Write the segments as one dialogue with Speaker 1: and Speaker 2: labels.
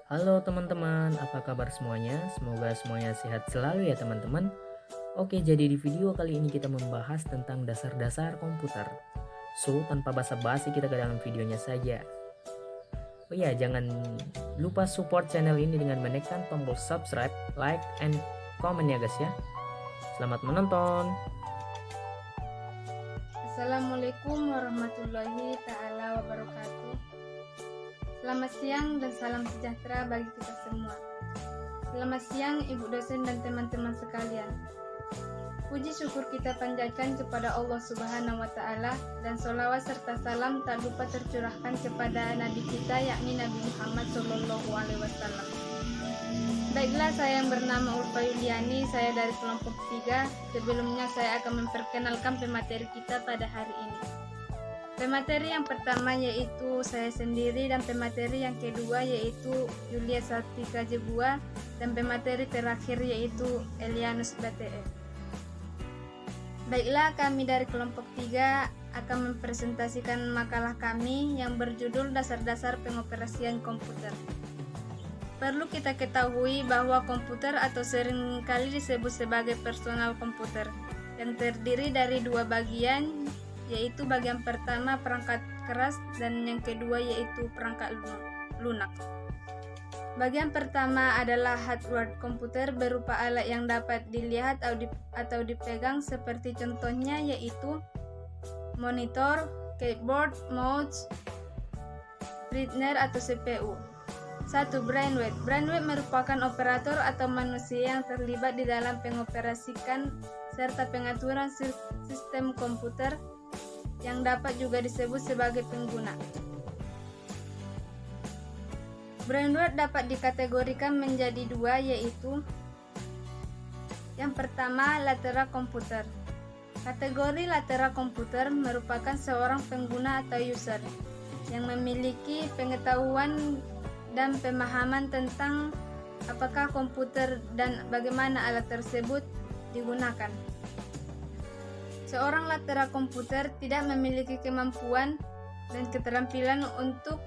Speaker 1: Halo teman-teman, apa kabar semuanya? Semoga semuanya sehat selalu ya teman-teman. Oke, jadi di video kali ini kita membahas tentang dasar-dasar komputer. So, tanpa basa-basi kita ke dalam videonya saja. Oh iya, jangan lupa support channel ini dengan menekan tombol subscribe, like, and comment ya guys ya. Selamat menonton.
Speaker 2: Assalamualaikum warahmatullahi ta'ala wabarakatuh. Selamat siang dan salam sejahtera bagi kita semua. Selamat siang ibu dosen dan teman-teman sekalian. Puji syukur kita panjatkan kepada Allah Subhanahu wa Ta'ala, dan sholawat serta salam tak lupa tercurahkan kepada Nabi kita, yakni Nabi Muhammad SAW. Baiklah, saya yang bernama Ulfa Yuliani, saya dari kelompok 3. Sebelumnya saya akan memperkenalkan pemateri kita pada hari ini. Pemateri yang pertama yaitu saya sendiri, dan pemateri yang kedua yaitu Yulia Sartika Jebua, dan pemateri terakhir yaitu Elianus BTE. Baiklah, kami dari kelompok 3 akan mempresentasikan makalah kami yang berjudul Dasar-dasar Pengoperasian Komputer. Perlu kita ketahui bahwa komputer atau seringkali disebut sebagai personal komputer yang terdiri dari dua bagian, yaitu bagian pertama perangkat keras dan yang kedua yaitu perangkat lunak. Bagian pertama adalah hardware komputer, berupa alat yang dapat dilihat atau dipegang, seperti contohnya yaitu monitor, keyboard, mouse, retina atau CPU. 1. Brainwave. Brainwave merupakan operator atau manusia yang terlibat di dalam pengoperasikan serta pengaturan sistem komputer, yang dapat juga disebut sebagai pengguna. Brainwave dapat dikategorikan menjadi dua, yaitu yang pertama, lateral komputer. Kategori lateral komputer merupakan seorang pengguna atau user yang memiliki pengetahuan dan pemahaman tentang apakah komputer dan bagaimana alat tersebut digunakan. Seorang lateral komputer tidak memiliki kemampuan dan keterampilan untuk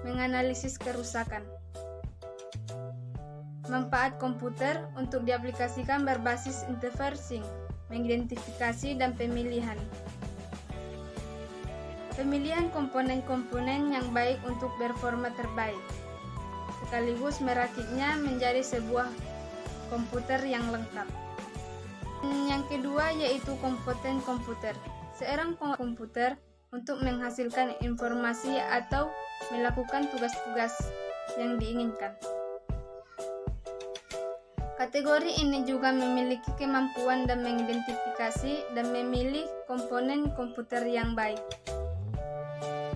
Speaker 2: menganalisis kerusakan. Manfaat komputer untuk diaplikasikan berbasis interfacing, mengidentifikasi dan pemilihan. Pemilihan komponen-komponen yang baik untuk performa terbaik, sekaligus merakitnya menjadi sebuah komputer yang lengkap. Yang kedua yaitu komponen komputer. Seorang komputer untuk menghasilkan informasi atau melakukan tugas-tugas yang diinginkan. Kategori ini juga memiliki kemampuan dan mengidentifikasi dan memilih komponen komputer yang baik.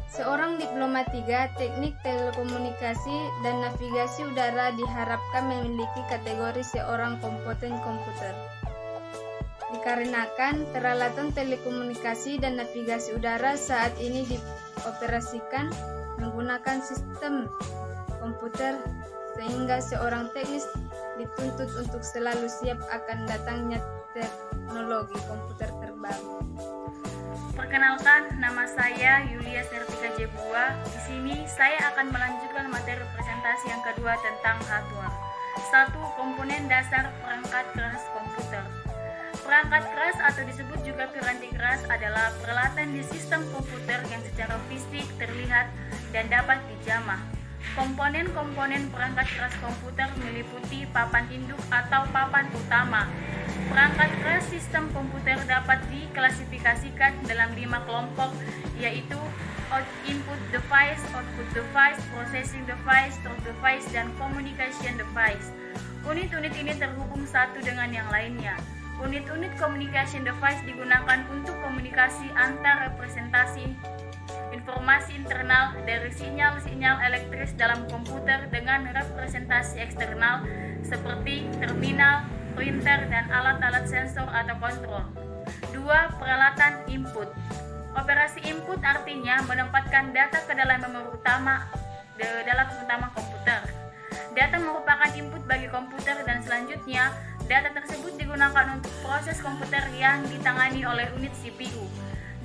Speaker 2: Seorang diploma 3 Teknik Telekomunikasi dan Navigasi Udara diharapkan memiliki kategori seorang komponen komputer, dikarenakan peralatan telekomunikasi dan navigasi udara saat ini dioperasikan menggunakan sistem komputer, sehingga seorang teknis dituntut untuk selalu siap akan datangnya teknologi komputer terbaru.
Speaker 3: Perkenalkan, nama saya Yulia Sartika Jebua. Di sini saya akan melanjutkan materi presentasi yang kedua tentang hardware. 1. Komponen dasar perangkat keras komputer. Perangkat keras atau disebut juga piranti keras adalah peralatan di sistem komputer yang secara fisik terlihat dan dapat dijamah. Komponen-komponen perangkat keras komputer meliputi papan induk atau papan utama. Perangkat keras sistem komputer dapat diklasifikasikan dalam 5 kelompok, yaitu input device, output device, processing device, store device, dan communication device. Unit-unit ini terhubung satu dengan yang lainnya. Unit-unit communication device digunakan untuk komunikasi antar representasi informasi internal dari sinyal-sinyal elektris dalam komputer dengan representasi eksternal seperti terminal, printer, dan alat-alat sensor atau kontrol. 2. Peralatan input. Operasi input artinya menempatkan data ke dalam memori utama komputer. Data merupakan input bagi komputer dan selanjutnya data tersebut digunakan untuk proses komputer yang ditangani oleh unit CPU.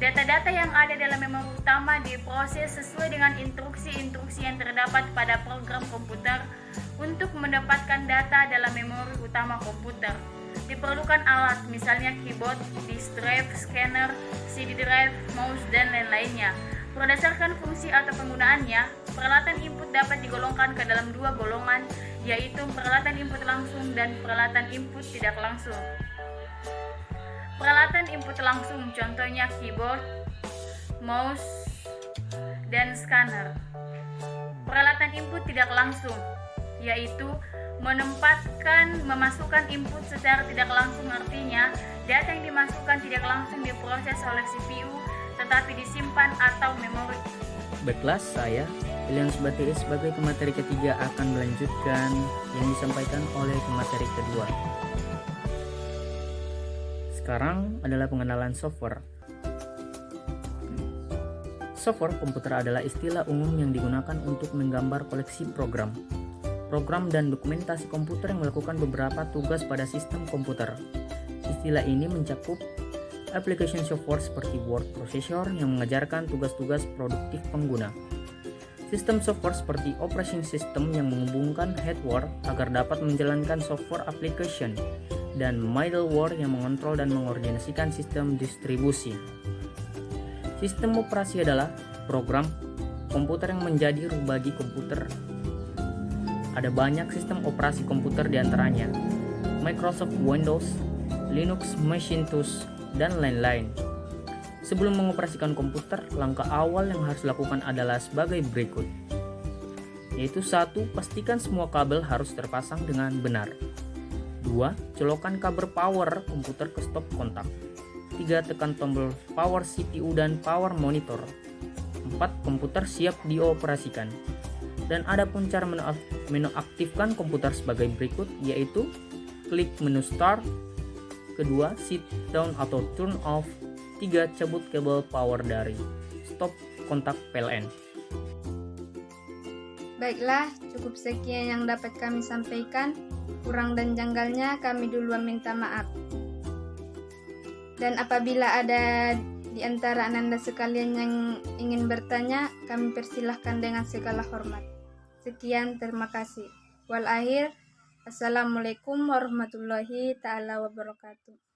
Speaker 3: Data-data yang ada dalam memori utama diproses sesuai dengan instruksi-instruksi yang terdapat pada program komputer untuk mendapatkan data dalam memori utama komputer. Diperlukan alat, misalnya keyboard, disk drive, scanner, CD drive, mouse, dan lain-lainnya. Berdasarkan fungsi atau penggunaannya, peralatan input dapat digolongkan ke dalam dua golongan, yaitu peralatan input langsung dan peralatan input tidak langsung. Peralatan input langsung contohnya keyboard, mouse, dan scanner. Peralatan input tidak langsung yaitu memasukkan input secara tidak langsung, artinya data yang dimasukkan tidak langsung diproses oleh CPU tetapi disimpan atau memori.
Speaker 1: Baiklah, saya Pilihan Subati sebagai pemateri ketiga akan melanjutkan yang disampaikan oleh pemateri kedua. Sekarang adalah pengenalan software. Software komputer adalah istilah umum yang digunakan untuk menggambar koleksi program dan dokumentasi komputer yang melakukan beberapa tugas pada sistem komputer. Istilah ini mencakup application software seperti word processor yang mengajarkan tugas-tugas produktif pengguna. Sistem software seperti operation system yang menghubungkan hardware agar dapat menjalankan software application, dan middleware yang mengontrol dan mengordinasikan sistem distribusi. Sistem operasi adalah program komputer yang menjadi ruh bagi komputer. Ada banyak sistem operasi komputer diantaranya Microsoft Windows, Linux, Macintosh, dan lain-lain. Sebelum mengoperasikan komputer, langkah awal yang harus dilakukan adalah sebagai berikut, yaitu 1. Pastikan semua kabel harus terpasang dengan benar. 2. Colokkan kabel power komputer ke stop kontak. 3. Tekan tombol power CPU dan power monitor. 4. Komputer siap dioperasikan. Dan ada pun cara menonaktifkan komputer sebagai berikut, yaitu klik menu start. 2. Sit down atau turn off. 3. Cabut kabel power dari stop kontak PLN.
Speaker 2: Baiklah, cukup sekian yang dapat kami sampaikan. Kurang dan janggalnya kami duluan minta maaf. Dan apabila ada di antara Anda sekalian yang ingin bertanya, kami persilahkan dengan segala hormat. Sekian, terima kasih. Wal akhir, Assalamualaikum warahmatullahi ta'ala wabarakatuh.